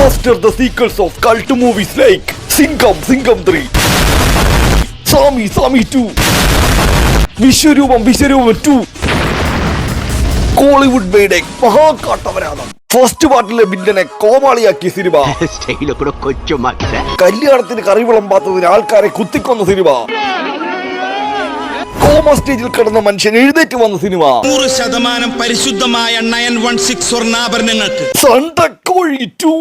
Master the sequels of cult movies like Singham 3, Sami 2, Vishwarupam 2, Kollywood made മഹാകാട്ടവരാണ്. First പാർട്ടിലെ വില്ലനെ കോമാളിയാക്കിയ സിനിമ, കല്യാണത്തിന് കറി വിളമ്പാത്തതിന് ആൾക്കാരെ കുത്തിക്കൊന്ന സിനിമ, കോമ സ്റ്റേജിൽ കിടന്ന മനുഷ്യൻ എഴുന്നേറ്റ് വന്ന സിനിമ, 100% പരിശുദ്ധമായ 916 സ്വർണ്ണാഭരണങ്ങൾക്ക് സണ്ടക്കോഴി 2.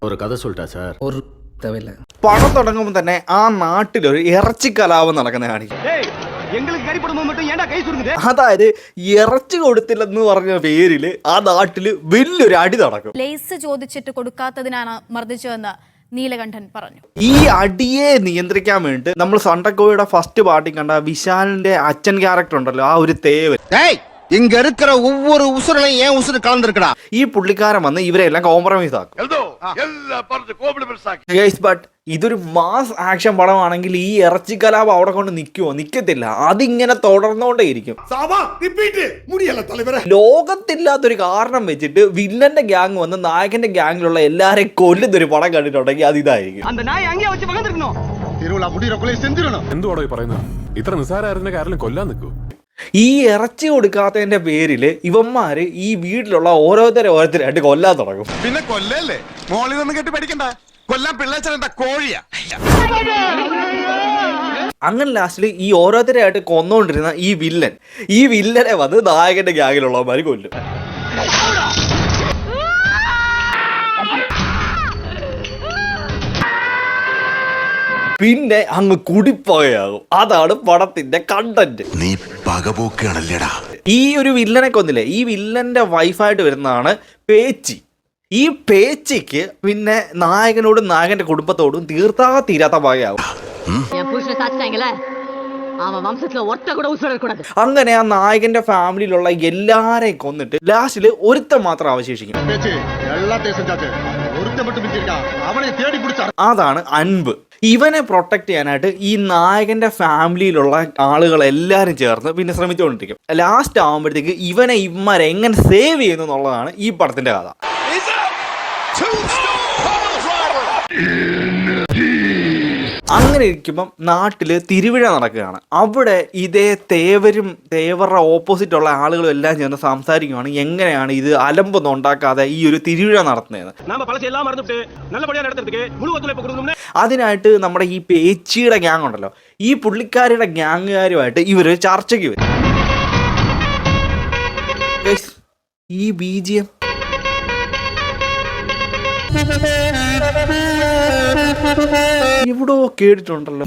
ഒരു കഥ சொல்லிட்டா சார். പണം തുടങ്ങുമ്പോൾ തന്നെ ആ നാട്ടിലൊരു ഇറച്ചി കലാപം നടക്കുന്ന കാണിക്കും. അതായത് ഇറച്ചി കൊടുത്തില്ലെന്ന് പറഞ്ഞ പേരില് ആ നാട്ടില് വലിയൊരു അടി നടക്കും. ലേസ് ചോദിച്ചിട്ട് കൊടുക്കാത്തതിനാണ് മർദ്ദിച്ചതെന്ന് നീലകണ്ഠൻ പറഞ്ഞു. ഈ അടിയെ നിയന്ത്രിക്കാൻ വേണ്ടി നമ്മൾ സണ്ടക്കോയുടെ ഫസ്റ്റ് പാർട്ടി കണ്ട വിശാലിന്റെ അച്ഛൻ ക്യാരക്ടർ ഉണ്ടല്ലോ, ആ ഒരു തേവൻ, இங்க இருக்கிற ஒவ்வொரு உசுரலையும் ஏன் உசுறு கலந்துருக்கடா. ഈ പുള്ളിക്കാരൻ വന്ന് ഇവരെല്ലാം കോംപ്രമൈസ് ആക്കും. ബട്ട് ഇതൊരു മാസ് ആക്ഷൻ പടമാണെങ്കിൽ ഈ ഇറച്ചി കലാപം അവിടെ കൊണ്ട് നിൽക്കുമോ? നിൽക്കത്തില്ല. അതിങ്ങനെ തുടർന്നുകൊണ്ടേയിരിക്കും. ലോകത്തില്ലാത്തൊരു കാരണം വെച്ചിട്ട് വില്ലന്റെ ഗ്യാങ് വന്ന് നായകന്റെ ഗ്യാങ്ങിലുള്ള എല്ലാരെയും കൊല്ലുന്നൊരു പടം കണ്ടിട്ടുണ്ടെങ്കിൽ അത് ഇതായിരിക്കും. എന്തുവാടോ പറയുന്നത്? ഇത്ര നിസ്സാരമായിരുന്ന കാരണം കൊല്ലാൻ നിൽക്കൂ. ഈ ഇറച്ചി കൊടുക്കാത്തതിന്റെ പേരില് ഇവന്മാര് ഈ വീട്ടിലുള്ള ഓരോരുത്തരായിട്ട് കൊല്ലാൻ തുടങ്ങും. പിന്നെ കൊല്ലല്ലേ, മോളിൽ നിന്ന് കേട്ട് പഠിക്കണ്ട, കൊല്ലാൻ പിള്ളേച്ചെന്താ കോഴിയാ. അങ്ങനെ ലാസ്റ്റിൽ ഈ ഓരോരുത്തരായിട്ട് കൊന്നുകൊണ്ടിരുന്ന ഈ വില്ലനെ വന്ന് നായകന്റെ ഗ്യാങ്ങിലുള്ളവന്മാര് കൊല്ലും. പിന്നെ അങ്ങ് കുടിപ്പകയാകും. അതാണ് പടത്തിന്റെ കണ്ടന്റ്. നീ പകപോക്കാണല്ലേടാ. ഈ ഒരു വില്ലനെ കൊന്നില്ലേ, ഈ വില്ലന്റെ വൈഫായിട്ട് വരുന്നതാണ് പേച്ചി. ഈ പേച്ചിക്ക് പിന്നെ നായകനോടും നായകന്റെ കുടുംബത്തോടും തീരാത്ത പകയാകും. അങ്ങനെ ആ നായകന്റെ ഫാമിലിയിലുള്ള എല്ലാരെയും കൊന്നിട്ട് ലാസ്റ്റിൽ ഒരുത്തൻ മാത്രം അവശേഷിക്കും. അതാണ് അൻപ്. ഇവനെ പ്രൊട്ടക്ട് ചെയ്യാനായിട്ട് ഈ നായകന്റെ ഫാമിലിയിലുള്ള ആളുകൾ എല്ലാവരും ചേർന്ന് പിന്നെ ശ്രമിച്ചുകൊണ്ടിരിക്കും. ലാസ്റ്റ് ആകുമ്പോഴത്തേക്ക് ഇവനെ ഇവന്മാരെ എങ്ങനെ സേവ് ചെയ്യുന്നു എന്നുള്ളതാണ് ഈ പടത്തിന്റെ കഥ. അങ്ങനെ ഇരിക്കുമ്പം നാട്ടില് തിരുവിഴ നടക്കുകയാണ്. അവിടെ ഇതേ തേവരുടെ ഓപ്പോസിറ്റ് ഉള്ള ആളുകളും എല്ലാം ചേർന്ന് സംസാരിക്കുകയാണ് എങ്ങനെയാണ് ഇത് അലമ്പൊന്നും ഉണ്ടാക്കാതെ ഈ ഒരു തിരുവിഴ നടത്തുന്നത്. അതിനായിട്ട് നമ്മുടെ ഈ പേച്ചിയുടെ ഗ്യാങ് ഉണ്ടല്ലോ, ഈ പുള്ളിക്കാരുടെ ഗ്യാങ്ങുകാരുമായിട്ട് ഇവര് ചർച്ചയ്ക്ക് വരും. ഈ BGM എവിടോ കേട്ടിട്ടുണ്ടല്ലോ.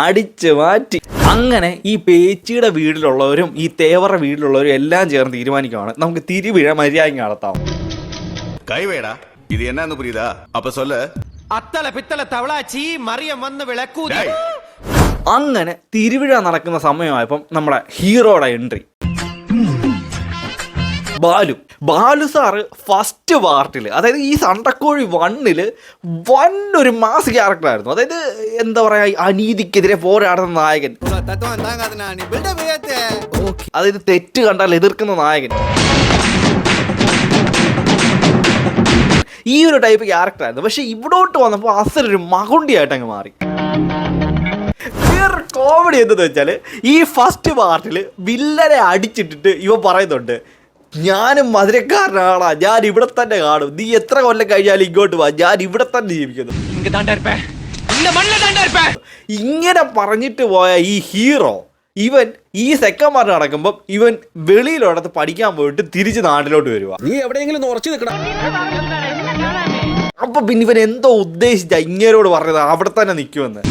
അടിച്ചു മാറ്റി. അങ്ങനെ ഈ പേച്ചിയുടെ വീട്ടിലുള്ളവരും ഈ തേവരുടെ വീട്ടിലുള്ളവരും എല്ലാം ചേർന്ന് തീരുമാനിക്കുകയാണ് നമുക്ക് തിരുവിഴ മര്യാദയ്ക്ക് നടത്താം. കൈവേടാ ഇത് എന്നാന്ന് പുരിയുതാ? അപ്പൊ സൊല്ല്. அத்தல பித்தல தவளாச்சி மரியம் வந்து விளக்கூ. അങ്ങനെ തിരുവിഴ നടക്കുന്ന സമയമായപ്പം നമ്മുടെ ഹീറോയുടെ എൻട്രി. ബാലു സാറ് ഫസ്റ്റ് പാർട്ടില്, അതായത് ഈ സണ്ടക്കോഴി 1-ല് ഒരു മാസ് ക്യാരക്ടറായിരുന്നു. അതായത് എന്താ പറയാ, അനീതിക്കെതിരെ പോരാടുന്ന നായകൻ, അതായത് തെറ്റ് കണ്ടാൽ എതിർക്കുന്ന നായകൻ, ഈ ഒരു ടൈപ്പ് ക്യാരക്ടറായിരുന്നു. പക്ഷെ ഇവിടോട്ട് വന്നപ്പോൾ അസലൊരു മകുണ്ടിയായിട്ട് അങ്ങ് മാറി. വേറെ കോമഡി എന്തെന്ന് വെച്ചാൽ ഈ ഫസ്റ്റ് പാർട്ടിൽ വില്ലനെ അടിച്ചിട്ടിട്ട് ഇവ പറയുന്നുണ്ട്, ഞാനും മധുരക്കാരനാളാ, ഞാൻ ഇവിടെ തന്നെ കാണും, നീ എത്ര കൊല്ലം കഴിഞ്ഞാലും ഇങ്ങോട്ട് വാ, ഞാൻ ഇവിടെ തന്നെ ജീവിക്കുന്നു. ഇങ്ങനെ പറഞ്ഞിട്ട് പോയ ഈ ഹീറോ ഇവൻ ഈ സെക്കൻഡ് പാർട്ട് നടക്കുമ്പോൾ ഇവൻ വെളിയിലോടത്ത് പഠിക്കാൻ പോയിട്ട് തിരിച്ച് നാട്ടിലോട്ട് വരുവാ. നീ എവിടെയെങ്കിലും ഉറച്ചു നിൽക്കണം. അപ്പൊ പിന്നെ ഇവൻ എന്തോ ഉദ്ദേശിച്ച ഇങ്ങനോട് പറഞ്ഞത് അവിടെ തന്നെ നിൽക്കുമെന്ന്.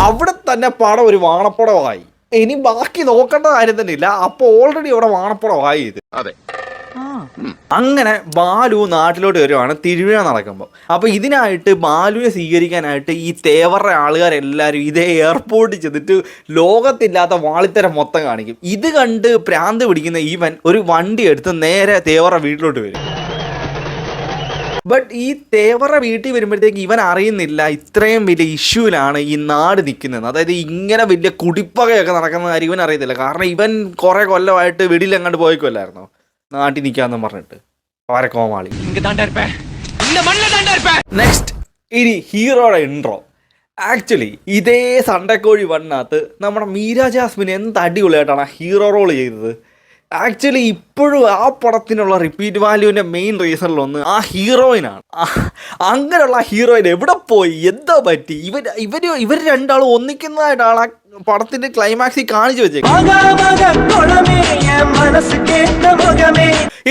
അവിടെ തന്നെ പടം ഒരു വാണപ്പടമായി. ഇനി ബാക്കി നോക്കേണ്ട കാര്യം തന്നെ ഇല്ല. അപ്പൊ ഓൾറെഡി അവിടെ വാണപ്പടമായി ഇത്. അങ്ങനെ ബാലു നാട്ടിലോട്ട് വരുവാണ് തിരുവിഴ നടക്കുമ്പോൾ. അപ്പോൾ ഇതിനായിട്ട് ബാലുവിനെ സ്വീകരിക്കാനായിട്ട് ഈ തേവരുടെ ആളുകാരെല്ലാവരും ഇതേ എയർപോർട്ടിൽ ചെന്നിട്ട് ലോകത്തില്ലാത്ത വാളിത്തരം മൊത്തം കാണിക്കും. ഇത് കണ്ട് ഭ്രാന്ത് പിടിക്കുന്ന ഇവൻ ഒരു വണ്ടി എടുത്ത് നേരെ തേവരുടെ വീട്ടിലോട്ട് വരും. ബട്ട് ഈ തേവറ വീട്ടിൽ വരുമ്പോഴത്തേക്ക് ഇവൻ അറിയുന്നില്ല ഇത്രയും വലിയ ഇഷ്യൂലാണ് ഈ നാട് നിൽക്കുന്നത്. അതായത് ഇങ്ങനെ വലിയ കുടിപ്പകയൊക്കെ നടക്കുന്ന കാര്യം ഇവൻ അറിയത്തില്ല. കാരണം ഇവൻ കുറേ കൊല്ലമായിട്ട് വെടിയിലെങ്ങാണ്ട് പോയിക്കൊല്ലായിരുന്നോ നാട്ടിൽ നിൽക്കാമെന്ന് പറഞ്ഞിട്ട് വളരെ കോമാളി. നെക്സ്റ്റ് ഇനി ഹീറോയുടെ ഇൻട്രോ. ആക്ച്വലി ഇതേ സണ്ടക്കോഴി വണ്ണാത്ത് നമ്മുടെ മീര ജാസ്മിൻ എന്ത് അടിപൊളിയായിട്ടാണ് ആ ഹീറോ റോൾ ചെയ്തത്. ആക്ച്വലി ഇപ്പോഴും ആ പടത്തിനുള്ള റിപ്പീറ്റ് വാല്യൂവിൻ്റെ മെയിൻ റീസണിലൊന്ന് ആ ഹീറോയിനാണ്. അങ്ങനെയുള്ള ഹീറോയിൻ എവിടെ പോയി, എന്താ പറ്റി? ഇവർ രണ്ടാളും ഒന്നിക്കുന്നതായിട്ടാണ് ആ പടത്തിന്റെ ക്ലൈമാക്സിൽ കാണിച്ചു വെച്ചേക്കുന്നത്.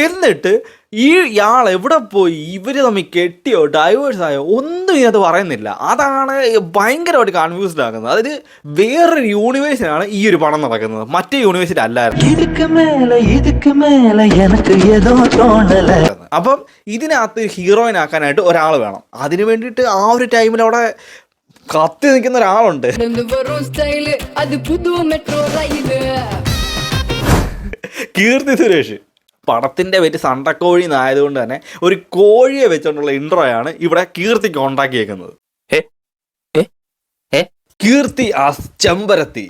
എന്നിട്ട് ഇയാൾ എവിടെ പോയി, ഇവര് തമ്മിൽ കെട്ടിയോ ഡൈവേഴ്സ് ആയോ ഒന്നും ഇതിനകത്ത് പറയുന്നില്ല. അതാണ് ഭയങ്കരമായിട്ട് കൺഫ്യൂസ്ഡ് ആക്കുന്നത്. അതായത് വേറൊരു യൂണിവേഴ്സിലാണ് ഈ ഒരു പടം നടക്കുന്നത്, മറ്റേ യൂണിവേഴ്സിൽ അല്ലായിരുന്നു. അപ്പം ഇതിനകത്ത് ഹീറോയിൻ ആക്കാനായിട്ട് ഒരാൾ വേണം. അതിനു വേണ്ടിയിട്ട് ആ ഒരു ടൈമിൽ അവിടെ കത്തി നിൽക്കുന്ന ഒരാളുണ്ട്. കീർത്തി സുരേഷ്. പടത്തിന്റെ പേര് സണ്ടക്കോഴി എന്നായതുകൊണ്ട് തന്നെ ഒരു കോഴിയെ വെച്ചുകൊണ്ടുള്ള ഇൻട്രോയാണ് ഇവിടെ കീർത്തിക്ക് ഉണ്ടാക്കിയേക്കുന്നത്. കീർത്തി ആ ചെമ്പരത്തി.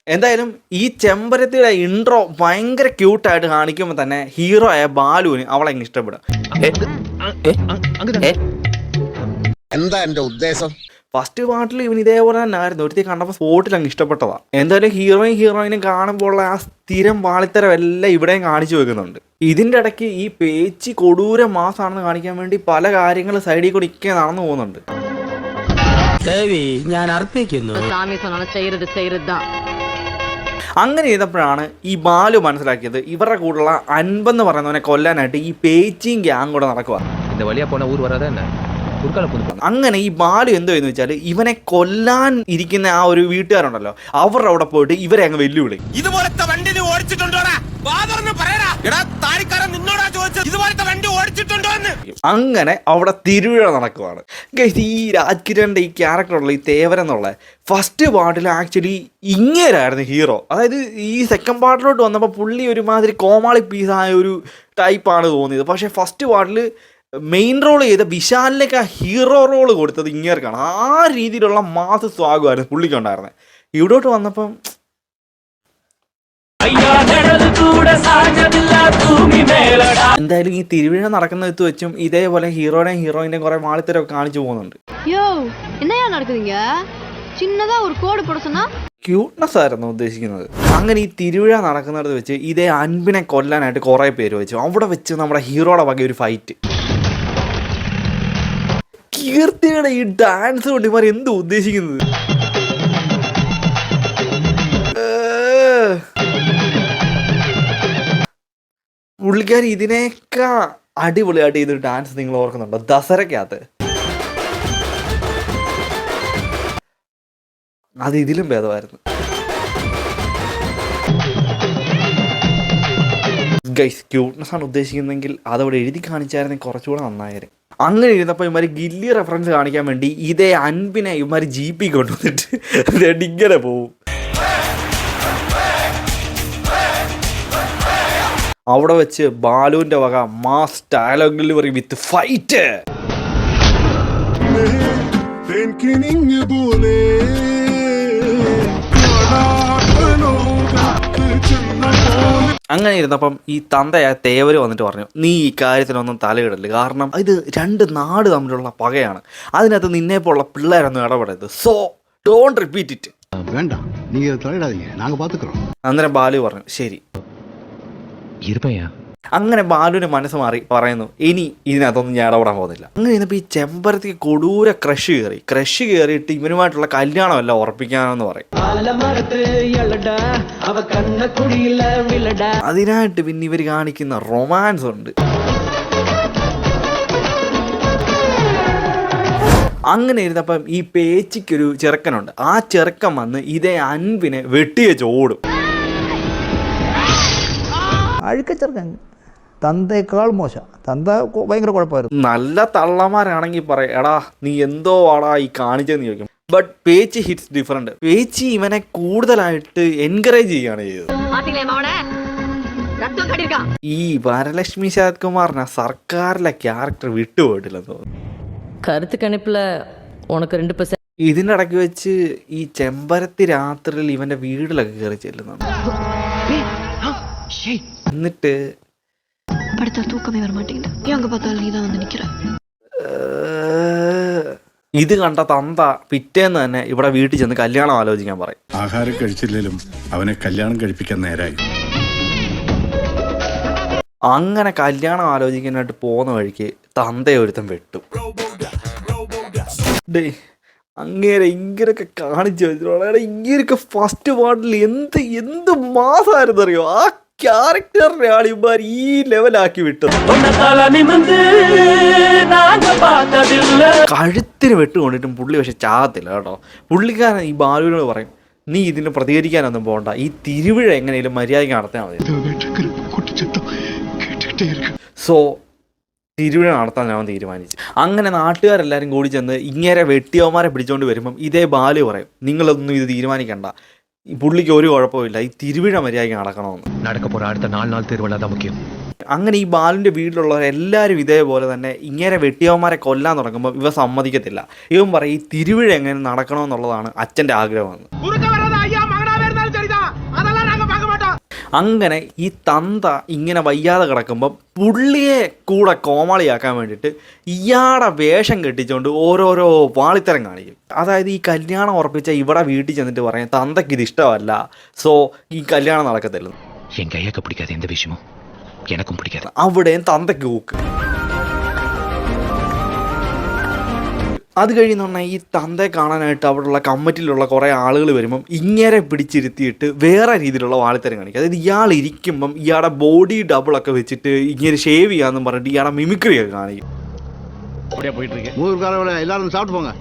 എന്തായാലും ഈ ചെമ്പരത്തിയുടെ ഇൻട്രോ ഭയങ്കര ക്യൂട്ടായിട്ട് കാണിക്കുമ്പോൾ തന്നെ ഹീറോ ആയ ബാലുവിന് അവളെ ഇഷ്ടപ്പെടും. എന്താ എന്റെ ഉദ്ദേശം? ഫസ്റ്റ് പാർട്ടിൽ ഇവൻ ഇതേപോലെ തന്നെ ആയിരുന്നു. ഒരുത്തി കണ്ടപ്പോൾ സ്പോട്ടിൽ അങ്ങ് ഇഷ്ടപ്പെട്ടതാണ്. എന്തായാലും ഹീറോയിനും കാണുമ്പോൾ ആ സ്ഥിരം വാളിത്തരം എല്ലാം ഇവിടെയും കാണിച്ചു വെക്കുന്നുണ്ട്. ഇതിൻ്റെ ഇടയ്ക്ക് ഈ പേച്ചി കൊടൂര മാസമാണെന്ന് കാണിക്കാൻ വേണ്ടി പല കാര്യങ്ങൾ സൈഡിൽ കൂടി ഒക്കെ നടന്നു പോകുന്നുണ്ട്. ഞാൻ അർപ്പിക്കുന്നു. അങ്ങനെ ചെയ്തപ്പോഴാണ് ഈ ബാലു മനസ്സിലാക്കിയത് ഇവരുടെ കൂടെയുള്ള അൻപെന്ന് പറയുന്നവനെ കൊല്ലാനായിട്ട് ഈ പേച്ചിയും ഗ്യാങ് കൂടെ നടക്കുക. അങ്ങനെ ഈ ബാലു എന്തോ എന്ന് വെച്ചാൽ ഇവനെ കൊല്ലാൻ ഇരിക്കുന്ന ആ ഒരു വീട്ടുകാരുണ്ടല്ലോ, അവരുടെ അവിടെ പോയിട്ട് ഇവരെ അങ്ങ് വെല്ലുവിളി. ഇതുപോലത്തെ വണ്ടി ഓടിച്ചിട്ടുണ്ടോടാ? അങ്ങനെ അവിടെ തിരുവിഴ നടക്കുവാണ്. ഈ രാജ്കിരണിന്റെ ഈ ക്യാരക്ടറുള്ള ഈ തേവരെന്നുള്ള ഫസ്റ്റ് പാർട്ടിൽ ആക്ച്വലി ഇങ്ങേരായിരുന്നു ഹീറോ. അതായത് ഈ സെക്കൻഡ് പാർട്ടിലോട്ട് വന്നപ്പോൾ പുള്ളി ഒരുമാതിരി കോമാളി പീസായ ഒരു ടൈപ്പാണ് തോന്നിയത്. പക്ഷേ ഫസ്റ്റ് പാർട്ടിൽ മെയിൻ റോൾ ചെയ്ത വിശാലിലേക്ക് ആ ഹീറോ റോള് കൊടുത്തത് ഇങ്ങേർക്കാണ്. ആ രീതിയിലുള്ള മാസ് സ്വാഗതമായിരുന്നു പുള്ളിക്കുണ്ടായിരുന്നത്. ഇവിടോട്ട് വന്നപ്പം എന്തായാലും ഈ തിരുവിഴ നടക്കുന്ന എത്ത് വെച്ചും ഇതേപോലെ ഹീറോയുടെയും ഹീറോയിന്റെയും കുറെ മാളിത്തരൊക്കെ കാണിച്ചു പോകുന്നുണ്ട്. ക്യൂട്ട്നെസ് ആയിരുന്നു ഉദ്ദേശിക്കുന്നത്. അങ്ങനെ ഈ തിരുവിഴ നടക്കുന്നിടത്ത് വെച്ച് ഇതേ അൻപിനെ കൊല്ലാനായിട്ട് കുറെ പേര് വെച്ചു. അവിടെ വെച്ച് നമ്മുടെ ഹീറോയുടെ വക ഒരു ഫൈറ്റ്. കീർത്തിയുടെ ഈ ഡാൻസ് കൊണ്ട് ഇവർ എന്ത് ഉദ്ദേശിക്കുന്നത്? പുള്ളിക്കാരി ഇതിനേക്കാ അടിപൊളിയായിട്ട് ചെയ്തൊരു ഡാൻസ് നിങ്ങൾ ഓർക്കുന്നുണ്ടോ? ദസറയ്ക്കകത്ത് അത് ഇതിലും ഭേദമായിരുന്നു. ഗൈസ്, ക്യൂട്ട്നെസ് ആണ് ഉദ്ദേശിക്കുന്നതെങ്കിൽ അതവിടെ എഴുതി കാണിച്ചായിരുന്നെങ്കിൽ കുറച്ചുകൂടെ നന്നായിരുന്നു. അങ്ങനെ ഇരുന്നപ്പോൾ ഇവന്മാർ ഗില്ലി റെഫറൻസ് കാണിക്കാൻ വേണ്ടി ഇതേ അൻപിനെ ഇവന്മാർ ജീപ്പി കൊണ്ടുവന്നിട്ട് ഇങ്ങനെ പോവും. അവിടെ വെച്ച് ബാലുവിന്റെ വക mass dialogue delivery with fight. അങ്ങനെ ഇരുന്നപ്പം ഈ തന്തയായ തേവര് വന്നിട്ട് പറഞ്ഞു, നീ ഈ കാര്യത്തിനൊന്നും തലയിടല്, കാരണം ഇത് രണ്ട് നാട് തമ്മിലുള്ള പകയാണ്, അതിനകത്ത് നിന്നെപ്പോലുള്ള പിള്ളേരൊന്നും ഇടപെടരുത്, സോ ഡോണ്ട് റിപ്പീറ്റ് ഇറ്റ്. വേണ്ട, നീ തലയിടാതീங்க, നാങ്ക പാത്തുக்கிறோம். അന്നേരം ബാലു പറഞ്ഞു ശരി. അങ്ങനെ ബാലുവിന് മനസ്സ് മാറി പറയുന്നു, ഇനി ഇതിനകത്തൊന്നും ഞാൻ ഇടപെടാൻ പോകുന്നില്ല. അങ്ങനെ ഇരുന്നപ്പോൾ ഈ ചെമ്പരത്തിക്ക് കൊടൂര ക്രഷ് കയറിയിട്ട് ഇവനുമായിട്ടുള്ള കല്യാണം എല്ലാം ഉറപ്പിക്കാനെന്ന് പറയും. അതിനായിട്ട് പിന്നെ ഇവർ കാണിക്കുന്ന റൊമാൻസ് ഉണ്ട്. അങ്ങനെ ഇരുന്നപ്പം ഈ പേച്ചിക്കൊരു ചെറുക്കനുണ്ട്. ആ ചെറുക്കൻ വന്ന് ഇതേ അൻപിനെ വെട്ടിവെച്ച് ഓടും. അഴുക്കച്ചെറുക്കൻ, തന്തയേക്കാൾ മോശം. തന്ത ഭയങ്കര കുഴപ്പമായിരുന്നു. നല്ല തള്ളമാരാണെങ്കിൽ പറയും, എടാ നീ എന്തോ ആടാ ഈ കാണിച്ചെന്ന് ചോദിക്കും. But Pechi hits different. Pechi ഇവനെ കൂടുതലായിട്ട് എൻകറേജ് ചെയ്യുകയാണ് ചെയ്തത്. ഈ വരലക്ഷ്മി ശരത് കുമാറിന് സർക്കാരിലെ ക്യാരക്ടർ വിട്ടുപോയിട്ടില്ലെന്ന് തോന്നുന്നു. கருத்து கணிப்புல உனக்கு 2% ഇതിൻ്റെ ഇടയ്ക്ക് വെച്ച് ഈ ചെമ്പരത്തി രാത്രിയിൽ ഇവന്റെ വീട്ടിലൊക്കെ കയറി ചെല്ലുന്നുണ്ട്. എന്നിട്ട് ഇത് കണ്ട തന്ത പിറ്റേന്ന് തന്നെ ഇവിടെ വീട്ടിൽ ചെന്ന് കല്യാണം ആലോചിക്കാൻ പറയും. ആഹാരം കഴിച്ചില്ലെങ്കിലും അവനെ കല്യാണം കഴിപ്പിക്കാൻ നേരായി. അങ്ങനെ കല്യാണം ആലോചിക്കാനായിട്ട് പോകുന്ന വഴിക്ക് തന്തയെ ഒരുത്തം വെട്ടും. അങ്ങേരെ ഇങ്ങനെയൊക്കെ കാണിച്ചു വെച്ചിട്ടുള്ള ഇങ്ങനെയൊക്കെ ഫസ്റ്റ് പാർട്ടിൽ എന്ത് മാസമായിരുന്നു അറിയോ. ആ ക്യാരക്ടറിനെ ആളിമാർ ഈ ലെവലാക്കി വിട്ടത്. കഴുത്തിന് വെട്ടുകൊണ്ടിട്ടും പുള്ളി പക്ഷെ ചാകത്തില്ല കേട്ടോ. പുള്ളിക്കാരൻ ഈ ബാലുവിനോട് പറയും, നീ ഇതിന് പ്രതികരിക്കാനൊന്നും പോകണ്ട, ഈ തിരുവിഴ എങ്ങനെയും മര്യാദയ്ക്ക് നടത്തിയാൽ മതി. സോ തിരുവിഴ നടത്താൻ ഞാൻ തീരുമാനിച്ചു. അങ്ങനെ നാട്ടുകാരെല്ലാവരും കൂടി ചെന്ന് ഇങ്ങനെ വെട്ടിയവന്മാരെ പിടിച്ചുകൊണ്ട് വരുമ്പം ഇതേ ബാലു പറയും, നിങ്ങളൊന്നും ഇത് തീരുമാനിക്കണ്ട, ഈ പുള്ളിക്ക് ഒരു കുഴപ്പമില്ല, ഈ തിരുവിഴ മര്യാദയ്ക്ക് നടക്കണമെന്ന്. അങ്ങനെ ഈ ബാലുവിൻ്റെ വീട്ടിലുള്ളവർ എല്ലാവരും ഇതേപോലെ തന്നെ ഇങ്ങനെ വെട്ടിയവന്മാരെ കൊല്ലാൻ തുടങ്ങുമ്പോൾ ഇവ സമ്മതിക്കത്തില്ല. ഇവൻ പറയും ഈ തിരുവിഴ എങ്ങനെ നടക്കണമെന്നുള്ളതാണ് അച്ഛൻ്റെ ആഗ്രഹമെന്ന്. അങ്ങനെ ഈ തന്ത ഇങ്ങനെ വയ്യാതെ കിടക്കുമ്പോൾ പുള്ളിയെ കൂടെ കോമാളിയാക്കാൻ വേണ്ടിയിട്ട് ഇയാടെ വേഷം കെട്ടിച്ചുകൊണ്ട് ഓരോരോ വാളിത്തരം കാണിക്കും. അതായത് ഈ കല്യാണം ഉറപ്പിച്ച ഇവിടെ വീട്ടിൽ ചെന്നിട്ട് പറയും തന്തയ്ക്ക് ഇത് ഇഷ്ടമല്ല, സോ ഈ കല്യാണം നടക്കത്തില്ല. അവിടെയും തന്തയ്ക്ക് കൂക്ക്. അത് കഴിയുന്ന പറഞ്ഞാൽ ഈ തന്തയെ കാണാനായിട്ട് അവിടെയുള്ള കമ്മിറ്റിയിലുള്ള കുറേ ആളുകൾ വരുമ്പം ഇങ്ങനെ പിടിച്ചിരുത്തിയിട്ട് വേറെ രീതിയിലുള്ള വാളിത്തരം കാണിക്കും. അതായത് ഇയാൾ ഇരിക്കുമ്പം ഇയാളുടെ ബോഡി ഡബിളൊക്കെ വെച്ചിട്ട് ഇങ്ങനെ ഷേവ് ചെയ്യാമെന്നും പറഞ്ഞിട്ട് ഇയാളുടെ മിമിക്രി ഒക്കെ കാണിക്കും. എല്ലാവരും സാപ്പിട്ട് പോങ്ങ.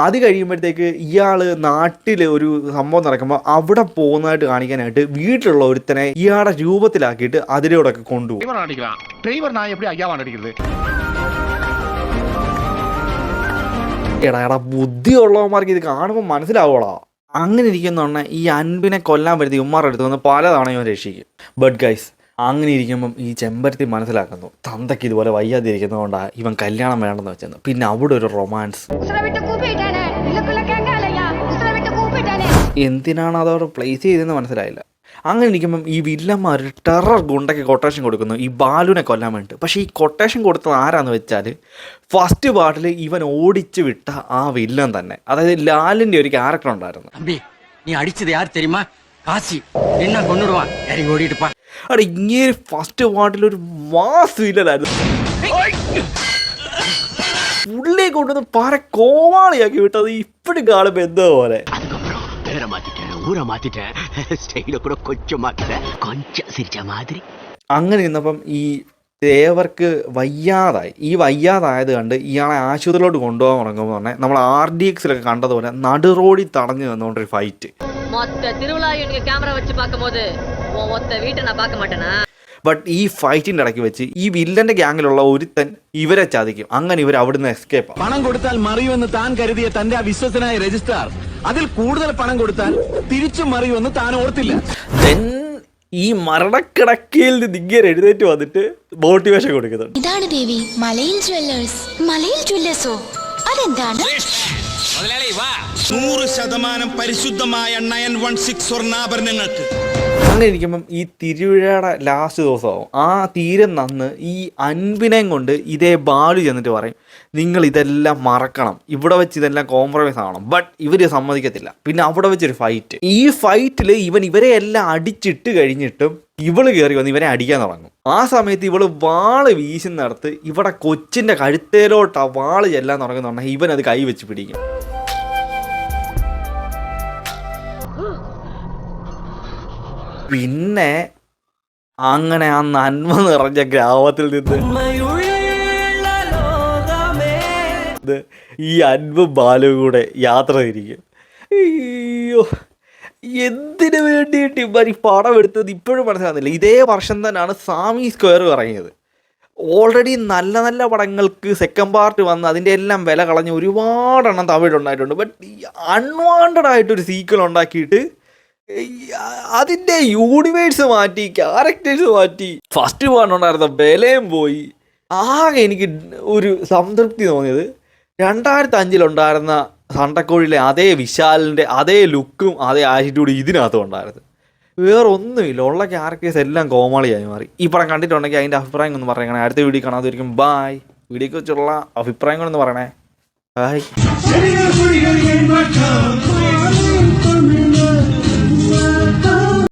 അത് കഴിയുമ്പോഴത്തേക്ക് ഇയാൾ നാട്ടിൽ ഒരു സംഭവം നടക്കുമ്പോൾ അവിടെ പോകുന്നതായിട്ട് കാണിക്കാനായിട്ട് വീട്ടിലുള്ള ഒരുത്തനെ ഇയാളുടെ രൂപത്തിലാക്കിയിട്ട് അതിലൂടെയൊക്കെ കൊണ്ടുപോകും. എടാ ബുദ്ധിയുള്ളവന്മാർക്ക് ഇത് കാണുമ്പോൾ മനസ്സിലാവോളാ. അങ്ങനെ ഇരിക്കുന്ന പറഞ്ഞാൽ ഈ അൻപിനെ കൊല്ലാൻ വരുത്തി ഉമ്മാരുടെ അടുത്ത് വന്ന് പലതവണ ഇവൻ രക്ഷിക്കും. ബട്ട് ഗൈസ്, അങ്ങനെ ഇരിക്കുമ്പം ഈ ചെമ്പരത്തി മനസ്സിലാക്കുന്നു തന്തയ്ക്ക് ഇതുപോലെ വയ്യാതിരിക്കുന്നതുകൊണ്ടാണ് ഇവൻ കല്യാണം വേണമെന്ന് വെച്ചെന്ന്. പിന്നെ അവിടെ ഒരു റൊമാൻസ്. എന്തിനാണ് അതവിടെ പ്ലേസ് ചെയ്തതെന്ന് മനസ്സിലായില്ല. അങ്ങനെ ഇരിക്കുമ്പം ഈ വില്ലന്മാർ ടെറർ ഗുണ്ടയ്ക്ക് കൊട്ടേഷൻ കൊടുക്കുന്നു ഈ ബാലുവിനെ കൊല്ലാൻ വേണ്ടിയിട്ട്. പക്ഷേ ഈ കൊട്ടേഷൻ കൊടുത്തത് ആരാന്ന് വെച്ചാൽ ഫസ്റ്റ് പാർട്ടിൽ ഇവൻ ഓടിച്ചു വിട്ട ആ വില്ലൻ തന്നെ. അതായത് ലാലിൻ്റെ ഒരു ക്യാരക്ടർ ഉണ്ടായിരുന്നു. നീ അടിച്ചത് ആര് തരുമാ കാശി എന്നെ കൊണ്ടുവിടുവാൻ ഓടിയിട്ട് അവിടെ ഇങ്ങനെ ഫസ്റ്റ് പാർട്ടിലൊരു മാസ് വില്ലനായിരുന്നു. പുള്ളിയെ കൊണ്ടുവന്ന് പല കോമാളിയാക്കി വിട്ടത് ഇപ്പോഴും കാണുമ്പോൾ എന്തോ പോലെ. അങ്ങനെ നിന്നപ്പം ഈ ദേവർക്ക് വയ്യാതായി. ഈ വയ്യാതായത് കണ്ട് ഇയാളെ ആശുപത്രിയിലോട്ട് കൊണ്ടുപോകാൻ തുടങ്ങുമ്പോൾ തന്നെ നമ്മൾ RDXലൊക്കെ കണ്ടതുപോലെ നടു റോഡിൽ തടഞ്ഞു നിന്നുകൊണ്ടൊരു ഫൈറ്റ്. ബട്ട് ഈ ഫൈറ്റിന്റെ ഇടയ്ക്ക് വെച്ച് ഈ വില്ലന്റെ ഗ്യാങ്ങിലുള്ള ഒരുത്തൻ ഇവരെ ചതിക്കും. അങ്ങനെ ഇവർ അവിടുന്ന് എസ്കേപ്പ്. പണം കൊടുത്താൽ മറിയുമെന്ന് താൻ കരുതിയ തന്റെ അവിശ്വസനായ രജിസ്ട്രാർ അതിൽ കൂടുതൽ പണം കൊടുത്താൽ തിരിച്ചു മറിയുമെന്ന് താൻ ഓർത്തില്ല. ഈ മരണക്കിടക്കയിൽ നിന്ന് ഇങ്ങനെ എഴുന്നേറ്റ് വന്നിട്ട് മോട്ടിവേഷൻ കൊടുക്കുന്നുണ്ട്. ഇതാണ് ദേവി മലയിൽ ജ്വല്ലേഴ്സ്. മലയിൽ ജ്വല്ലേഴ്സോ? അതെന്താണ്? 100% പരിശുദ്ധമായ 916 സ്വർണ്ണാഭരണങ്ങൾക്ക്. അങ്ങനെ ഇരിക്കുമ്പം ഈ തിരുവിഴയുടെ ലാസ്റ്റ് ദിവസമാവും. ആ തീരം നന്ന് ഈ അൻപിനെയും കൊണ്ട് ഇതേ ബാലു ചെന്നിട്ട് പറയും നിങ്ങൾ ഇതെല്ലാം മറക്കണം, ഇവിടെ വെച്ച് ഇതെല്ലാം കോംപ്രമൈസ് ആവണം. ബട്ട് ഇവർ സമ്മതിക്കത്തില്ല. പിന്നെ അവിടെ വെച്ചൊരു ഫൈറ്റ്. ഈ ഫൈറ്റിൽ ഇവരെ എല്ലാം അടിച്ചിട്ട് കഴിഞ്ഞിട്ടും ഇവള് കയറി വന്ന് ഇവനെ അടിക്കാൻ തുടങ്ങും. ആ സമയത്ത് ഇവള് വാള് വീശുന്നിടത്ത് ഇവിടെ കൊച്ചിൻ്റെ കഴുത്തേലോട്ട് ആ വാള് ചെല്ലാൻ തുടങ്ങുന്നുണ്ടെങ്കിൽ ഇവനത് കൈ വെച്ച് പിടിക്കും. പിന്നെ അങ്ങനെ ആ നന്മ നിറഞ്ഞ ഗ്രാമത്തിൽ നിന്ന് ഈ അൻപും ബാലും കൂടെ യാത്ര തിരിക്കും. അയ്യോ, എന്തിനു വേണ്ടിയിട്ട് ഇവർ ഈ പടം എടുത്തത് ഇപ്പോഴും മനസ്സിലാകുന്നില്ല. ഇതേ വർഷം തന്നെയാണ് സാമി സ്ക്വയർ ഇറങ്ങിയത്. ഓൾറെഡി നല്ല നല്ല പടങ്ങൾക്ക് സെക്കൻഡ് പാർട്ട് വന്ന് അതിൻ്റെ എല്ലാം വില കളഞ്ഞ് ഒരുപാടെണ്ണം തമിഴുണ്ടായിട്ടുണ്ട്. ബട്ട് അൺവാണ്ടഡ് ആയിട്ടൊരു സീക്വൽ ഉണ്ടാക്കിയിട്ട് അതിൻ്റെ യൂണിവേഴ്സ് മാറ്റി, ക്യാരക്ടേഴ്സ് മാറ്റി, ഫസ്റ്റ് പാർട്ടുണ്ടായിരുന്ന വിലയും പോയി. ആകെ എനിക്ക് ഒരു സംതൃപ്തി തോന്നിയത് 2005 സണ്ടക്കോഴിയിലെ അതേ വിശാലിൻ്റെ അതേ ലുക്കും അതേ ആറ്റിറ്റ്യൂഡ് ഇതിനകത്തും ഉണ്ടായിരുന്നു. വേറെ ഒന്നുമില്ല, ഉള്ള ക്യാരക്ടേഴ്സ് എല്ലാം കോമാളിയായി മാറി. ഈ പടം കണ്ടിട്ടുണ്ടെങ്കിൽ അതിൻ്റെ അഭിപ്രായം ഒന്ന് പറയണേ. അടുത്ത വീഡിയോ കാണാതിരിക്കും. ബായ്. വീഡിയോക്ക് വെച്ചുള്ള അഭിപ്രായങ്ങളൊന്ന് പറയണേ. ബായ്.